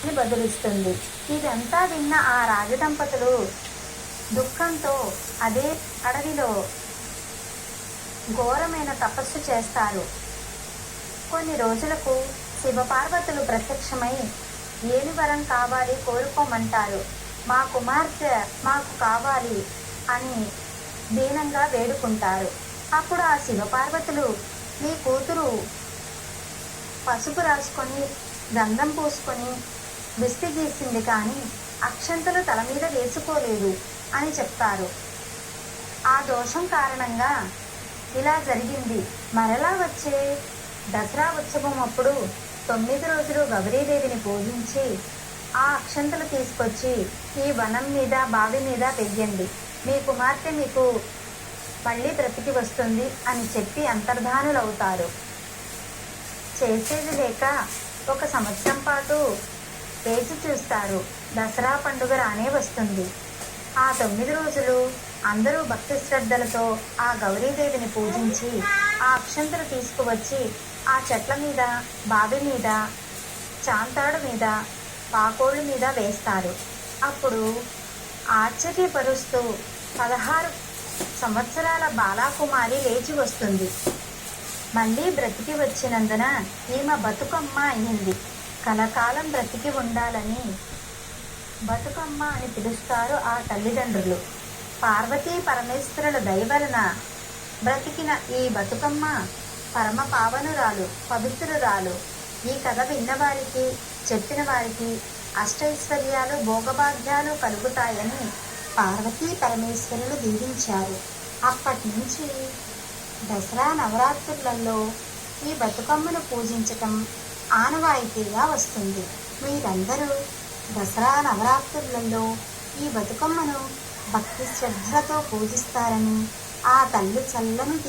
అని బదులిస్తుంది. ఇదంతా విన్న ఆ రాజదంపతులు దుఃఖంతో అదే అడవిలో ఘోరమైన తపస్సు చేస్తారు. కొన్ని రోజులకు శివపార్వతులు ప్రత్యక్షమై ఏమి వరం కావాలి కోరుకోమంటారు, మా కుమార్తె మాకు కావాలి అని దీనంగా వేడుకుంటారు. అప్పుడు ఆ శివపార్వతులు, మీ కూతురు పసుపు రాసుకొని గంధం పూసుకొని దిష్టి గీసింది కానీ అక్షంతలు తల మీద వేసుకోలేదు అని చెప్తారు. ఆ దోషం కారణంగా ఇలా జరిగింది. మరలా వచ్చే దసరా ఉత్సవం అప్పుడు 9 రోజులు గౌరీదేవిని పూజించి ఆ అక్షంతలు తీసుకొచ్చి ఈ వనం మీద బావి మీద వెయ్యండి, మీ కుమార్తె మీకు మళ్ళీ బ్రతికి వస్తుంది అని చెప్పి అంతర్ధానులవుతారు. చేసేది లేక 1 సంవత్సరం పాటు వేచి చూస్తారు. దసరా పండుగ రానే వస్తుంది. ఆ 9 రోజులు అందరూ భక్తి శ్రద్ధలతో ఆ గౌరీదేవిని పూజించి ఆ అక్షంతలు తీసుకువచ్చి ఆ చెట్ల మీద, బావి మీద, చాంతాడు మీద, పాకోళ్ళ మీద వేస్తారు. అప్పుడు ఆశ్చర్యపరుస్తూ 16 సంవత్సరాల బాలాకుమారి లేచి వస్తుంది. మళ్ళీ బ్రతికి వచ్చినందున ఈమె బతుకమ్మ అయింది. కలకాలం బ్రతికి ఉండాలని బతుకమ్మ అని పిలుస్తారు ఆ తల్లిదండ్రులు. పార్వతీ పరమేశ్వరుల దయవలన బ్రతికిన ఈ బతుకమ్మ పరమ పావనురాలు, పవిత్రురాలు. ఈ కథ విన్నవారికి, చెప్పిన వారికి అష్టైశ్వర్యాలు, భోగభాగ్యాలు కలుగుతాయని పార్వతీ పరమేశ్వరులు దీవించారు. అప్పటి నుంచి దసరా నవరాత్రులలో ఈ బతుకమ్మను పూజించటం ఆనవాయితీగా వస్తుంది. మీరందరూ దసరా నవరాత్రులలో ఈ బతుకమ్మను భక్తి శ్రద్ధలతో పూజిస్తారని, ఆ తల్లి చల్లని